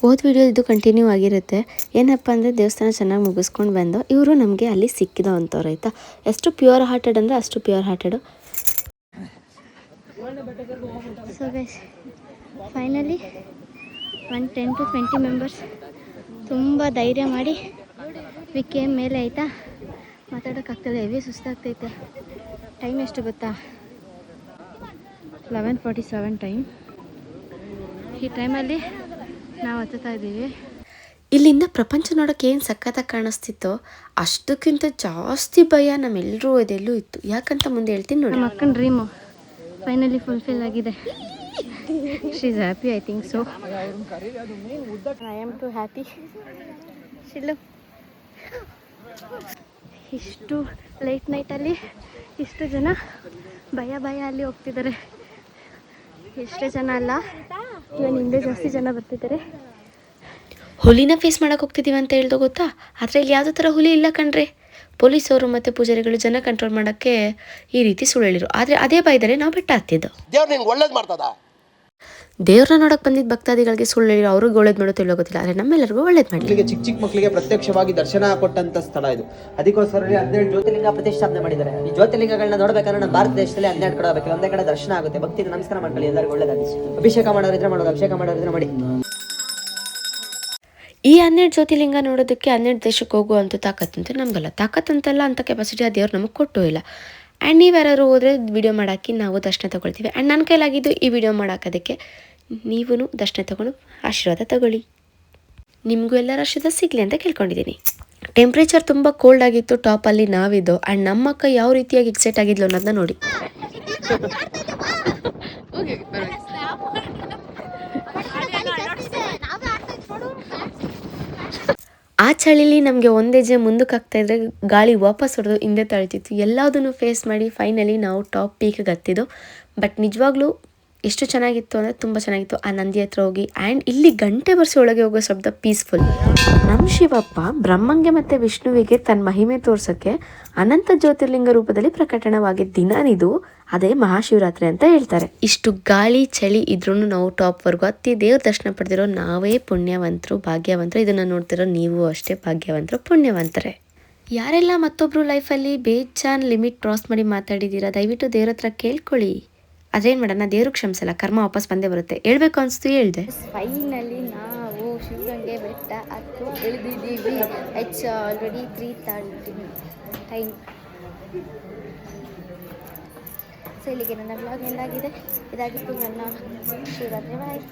ಹೋದ ವಿಡಿಯೋ ಇದು ಕಂಟಿನ್ಯೂ ಆಗಿರುತ್ತೆ. ಏನಪ್ಪ ಅಂದರೆ ದೇವಸ್ಥಾನ ಚೆನ್ನಾಗಿ ಮುಗಿಸ್ಕೊಂಡು ಬಂದು ಇವರು ನಮಗೆ ಅಲ್ಲಿ ಸಿಕ್ಕಿದೋ ಅಂಥವ್ರು ಆಯಿತಾ. ಎಷ್ಟು ಪ್ಯೂರ್ ಹಾರ್ಟೆಡ್ ಅಂದರೆ ಅಷ್ಟು pure hearted. So guys finally 10 to 20 members ತುಂಬ ಧೈರ್ಯ ಮಾಡಿ ವಿಕೆ ಮೇಲೆ ಆಯಿತಾ. ಮಾತಾಡೋಕ್ಕಾಗ್ತದೆ, ಹೆವಿ ಸುಸ್ತಾಗ್ತೈತೆ. ಟೈಮ್ ಎಷ್ಟು ಗೊತ್ತಾ? 11:47 ಟೈಮ್. ಈ ಟೈಮಲ್ಲಿ ನಾವು ಹತ್ತುತ್ತಾ ಇದ್ದೀವಿ. ಇಲ್ಲಿಂದ ಪ್ರಪಂಚ ನೋಡೋಕೆ ಏನು ಸಖತ್ತಾಗಿ ಕಾಣಿಸ್ತಿತ್ತೋ ಅಷ್ಟಕ್ಕಿಂತ ಜಾಸ್ತಿ ಭಯ ನಮ್ಮೆಲ್ಲರೂ ಅದೆಲ್ಲೂ ಇತ್ತು. ಯಾಕಂತ ಮುಂದೆ ಹೇಳ್ತೀನಿ ನೋಡಿ. ನಮ್ಮ ಅಕ್ಕನ ಡ್ರೀಮು ಫೈನಲಿ ಫುಲ್ಫಿಲ್ ಆಗಿದೆ. She is happy, I think so. I am too happy. ಶಿಲ್ಲು, ಇಷ್ಟು ಲೇಟ್ ನೈಟಲ್ಲಿ ಇಷ್ಟು ಜನ ಭಯ ಅಲ್ಲಿ ಹೋಗ್ತಿದ್ದಾರೆ. ಎಷ್ಟೇ ಜನ ಅಲ್ಲ, ಇವನ್ ಹಿಂದೆ ಜಾಸ್ತಿ ಜನ ಬರ್ತಿದ್ದಾರೆ. ಹುಲಿನ ಫೇಸ್ ಮಾಡಕ್ಕೆ ಹೋಗ್ತಿದ್ದೀವಿ ಅಂತ ಹೇಳ್ದೋ ಗೊತ್ತಾ? ಆದರೆ ಇಲ್ಲಿ ಯಾವುದೇ ಥರ ಹುಲಿ ಇಲ್ಲ ಕಣ್ರಿ. ಪೊಲೀಸವರು ಮತ್ತು ಪೂಜಾರಿಗಳು ಜನ ಕಂಟ್ರೋಲ್ ಮಾಡೋಕ್ಕೆ ಈ ರೀತಿ ಸುಳ್ಳು ಹೇಳಿರು. ಆದರೆ ಅದೇ ಭಯದಲ್ಲಿ ನಾವು ಬೆಟ್ಟ ಹತ್ತಿದ್ದು. ದೇವ್ರನ್ನ ನೋಡಕ್ಕೆ ಬಂದಿದ್ದ ಭಕ್ತಾದಿಗಳಿಗೆ ಸುಳ್ಳು ಹೇಳಿರೋ ಅವ್ರಿಗೆ ಒಳ್ಳೇದು ಮಾಡೋದು ತಿಳಿಯೋಗೋದಿಲ್ಲ. ಆದರೆ ನಮ್ಮೆಲ್ಲರಿಗೂ ಒಳ್ಳೇದು ಮಾಡಿ. ಚಿಕ್ಕ ಮಕ್ಕಳಿಗೆ ಪ್ರತ್ಯಕ್ಷವಾಗಿ ದರ್ಶನ ಕೊಟ್ಟಂತ ಸ್ಥಳ ಇದು. ಅದಕ್ಕೋಸ್ಕರ 12 ಜ್ಯೋತಿರ್ಲಿಂಗ ಪ್ರತಿಷ್ಠಾಪನೆ ಮಾಡಿದ್ದಾರೆ. ಈ ಜ್ಯೋತಿರ್ಲಿಂಗಗಳನ್ನ ನೋಡ್ಬೇಕಾದ್ರೆ ನಮ್ಮ ಭಾರತ ದೇಶದಲ್ಲಿ 12 ಕಡೆ ಹೋಗಬೇಕು. ಒಂದೇ ಕಡೆ ದರ್ಶನ ಆಗುತ್ತೆ. ಭಕ್ತಿಗೆ ನಮಸ್ಕಾರ ಮಾಡ್ಕೊಳ್ಳಿ, ಎಲ್ಲರಿಗೂ ಒಳ್ಳೇದಾಗಿ. ಅಭಿಷೇಕ ಮಾಡೋರಿದ್ರೆ ಮಾಡೋದು, ಅಭಿಷೇಕ ಮಾಡೋರಿದ್ರೆ ಮಾಡಿ. ಈ 12 ಜ್ಯೋತಿರ್ಲಿಂಗ ನೋಡೋದಕ್ಕೆ 12 ದೇಶಕ್ಕೆ ಹೋಗುವಂಥ ತಾಕತ್ತಂತೂ ನಮಗಲ್ಲ. ತಾಕತ್ತಂತಲ್ಲ, ಅಂಥ ಕೆಪಾಸಿಟಿ ಆ ದೇವ್ರು ನಮಗೆ ಕೊಟ್ಟು ಇಲ್ಲ. ಆ್ಯಂಡ್ ನೀವು ಯಾರು ಹೋದರೆ ವಿಡಿಯೋ ಮಾಡೋಕ್ಕೆ ನಾವು ದರ್ಶನ ತೊಗೊಳ್ತೀವಿ. ಆ್ಯಂಡ್ ನನ್ನ ಕೈಲಾಗಿದ್ದು ಈ ವಿಡಿಯೋ ಮಾಡೋಕ್ಕೋದಕ್ಕೆ ನೀವೂ ದರ್ಶನ ತೊಗೊಂಡು ಆಶೀರ್ವಾದ ತಗೊಳ್ಳಿ. ನಿಮಗೂ ಎಲ್ಲರ ಆಶೀರ್ವಾದ ಸಿಗಲಿ ಅಂತ ಕೇಳ್ಕೊಂಡಿದ್ದೀನಿ. ಟೆಂಪ್ರೇಚರ್ ತುಂಬ ಕೋಲ್ಡ್ ಆಗಿತ್ತು. ಟಾಪಲ್ಲಿ ನಾವಿದ್ದು. ಆ್ಯಂಡ್ ನಮ್ಮ ಅಕ್ಕ ಯಾವ ರೀತಿಯಾಗಿ ಎಕ್ಸೈಟ್ ಆಗಿದ್ಲು ಅನ್ನೋದನ್ನ ನೋಡಿ. ಆ ಚಳಿಲಿ ನಮಗೆ ಒಂದೇ ಹೆಜ್ಜೆ ಮುಂದಕ್ಕೆ ಆಗ್ತಾಯಿದ್ರೆ ಗಾಳಿ ವಾಪಸ್ ಹೊಡೆದು ಹಿಂದೆ ತಳ್ತಿತ್ತು. ಎಲ್ಲದನ್ನು ಫೇಸ್ ಮಾಡಿ ಫೈನಲಿ ನಾವು ಟಾಪ್ ಪೀಕ್ಗೆ ಹತ್ತಿದ್ದು. ಬಟ್ ನಿಜವಾಗ್ಲೂ ಎಷ್ಟು ಚೆನ್ನಾಗಿತ್ತು ಅಂದರೆ ತುಂಬ ಚೆನ್ನಾಗಿತ್ತು. ಆ ನಂದಿ ಹತ್ರ ಹೋಗಿ ಆ್ಯಂಡ್ ಇಲ್ಲಿ ಗಂಟೆ ಬರ್ಸಿ ಒಳಗೆ ಹೋಗೋ ಶಬ್ದ ಪೀಸ್ಫುಲ್. ನಮ್ಮ ಶಿವಪ್ಪ ಬ್ರಹ್ಮಂಗೆ ಮತ್ತು ವಿಷ್ಣುವಿಗೆ ತನ್ನ ಮಹಿಮೆ ತೋರ್ಸೋಕ್ಕೆ ಅನಂತ ಜ್ಯೋತಿರ್ಲಿಂಗ ರೂಪದಲ್ಲಿ ಪ್ರಕಟಣವಾಗಿದ್ದ ದಿನನಿದು. ಅದೇ ಮಹಾಶಿವರಾತ್ರಿ ಅಂತ ಹೇಳ್ತಾರೆ. ಇಷ್ಟು ಗಾಳಿ ಚಳಿ ಇದ್ರೂ ನಾವು ಟಾಪ್ವರೆಗೂ ಹತ್ತಿ ದೇವ್ರ ದರ್ಶನ ಪಡೆದಿರೋ ನಾವೇ ಪುಣ್ಯವಂತರು, ಭಾಗ್ಯವಂತರು. ಇದನ್ನು ನೋಡ್ತಿರೋ ನೀವು ಅಷ್ಟೇ ಭಾಗ್ಯವಂತರು, ಪುಣ್ಯವಂತರೇ. ಯಾರೆಲ್ಲ ಮತ್ತೊಬ್ಬರು ಲೈಫಲ್ಲಿ ಬೇಜಾನ್ ಲಿಮಿಟ್ ಕ್ರಾಸ್ ಮಾಡಿ ಮಾತಾಡಿದ್ದೀರಾ, ದಯವಿಟ್ಟು ದೇವ್ರ ಹತ್ರ ಕೇಳ್ಕೊಳ್ಳಿ. ಅದೇನು ಮಾಡೋಣ, ದೇವ್ರು ಕ್ಷಮಿಸಲ್ಲ, ಕರ್ಮ ವಾಪಸ್ ಬಂದೇ ಬರುತ್ತೆ. ಹೇಳ್ಬೇಕು ಅನಿಸ್ತು ಹೇಳ್ದೆ. ಫೈನಲಿ ನಾವು ಶಿವಗಂಗೆ ಬೆಟ್ಟ ಹತ್ತು ಇಳಿದಿದ್ದೀವಿ. It's already 3:30 time. ಸೊ ಇಲ್ಲಿಗೆ ನನ್ನ ಬ್ಲಾಗ್ ಎಂದಾಗಿದೆ. ಇದಾಗಿತ್ತು ನನ್ನ ಶಿವರಾತ್ರಿ. ಬಾಯ್.